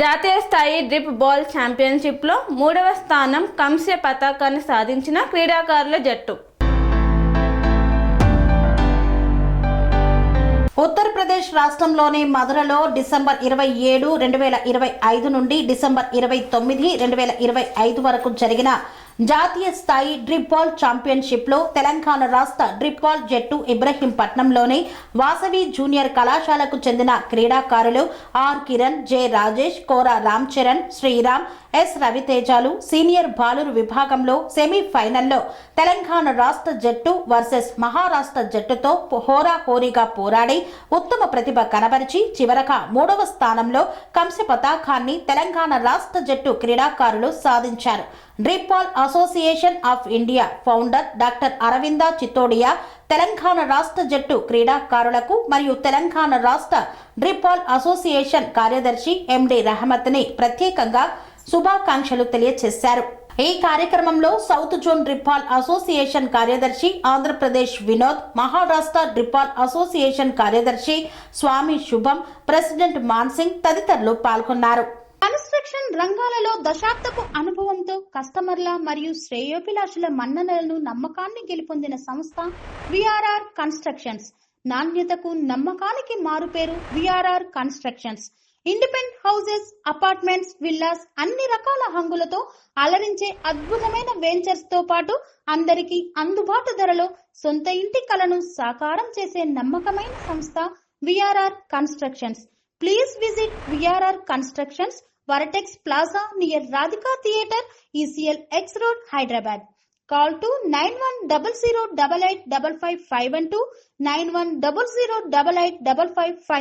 జాతీయ స్థాయి drip ball ఛాంపియన్షిప్లో 3వ స్థానం కాంస్య పతకాన్ని సాధించిన క్రీడాకారుల జట్టు. ఉత్తరప్రదేశ్ రాష్ట్రంలోని మధురలో డిసెంబర్ 27, 2025 నుండి డిసెంబర్ 29, 2025 వరకు జరిగిన జాతీయ స్థాయి డ్రిప్ బాల్ ఛాంపియన్షిప్ లో తెలంగాణ రాష్ట్ర డ్రిప్ బాల్ జట్టు ఇబ్రహీంపట్నంలోని వాసవి జూనియర్ కళాశాలకు చెందిన క్రీడాకారులు R Kiran, J Rajesh, Kora Ram Charan, Sriram, S రవితేజాలు సీనియర్ బాలురు విభాగంలో సెమీఫైనల్లో తెలంగాణ రాష్ట్ర జట్టు వర్సెస్ మహారాష్ట్ర జట్టుతో హోరాహోరీగా పోరాడి ఉత్తమ ప్రతిభ కనబరిచి చివరగా 3వ స్థానంలో కాంస్య పతాకాన్ని తెలంగాణ రాష్ట్ర జట్టు క్రీడాకారులు సాధించారు. Drop ball association of India founder doctor Aravinda Chittodiya Telangana రాష్ట్ర జట్టు క్రీడాకారులకు మరియు తెలంగాణ రాష్ట్ర డ్రిప్ బాల్ అసోసియేషన్ కార్యదర్శి ఎండి రహమత్ ని ప్రత్యేకంగా శుభాకాంక్షలు తెలియజేశారు. ఈ కార్యక్రమంలో south zone drop ball association కార్యదర్శి Andhra Pradesh Vinod, Maharashtra drop ball association కార్యదర్శి స్వామి శుభం, ప్రెసిడెంట్ మాన్సింగ్ తదితరులు పాల్గొన్నారు. కన్స్ట్రక్షన్ రంగాలలో దశాబ్దపు అనుభవంతో కస్టమర్ల మరియు శ్రేయోభిలాషుల మన్ననలను నమ్మకాన్ని గెలుపొందిన సంస్థ విఆర్ఆర్ కన్స్ట్రక్షన్స్. నాణ్యతకు నమ్మకానికి మారుపేరు VRR constructions. Independent houses, apartments, villas అన్ని రకాల హంగులతో అలరించే అద్భుతమైన వెంచర్స్ తో పాటు అందరికీ అందుబాటు ధరలో సొంత ఇంటి కలను సాకారం చేసే నమ్మకమైన సంస్థ VRR constructions. Please visit VRR Constructions, Varatex Plaza near Radhika Theatre, ECL X Road, Hyderabad. Call to 9100885551 91008855.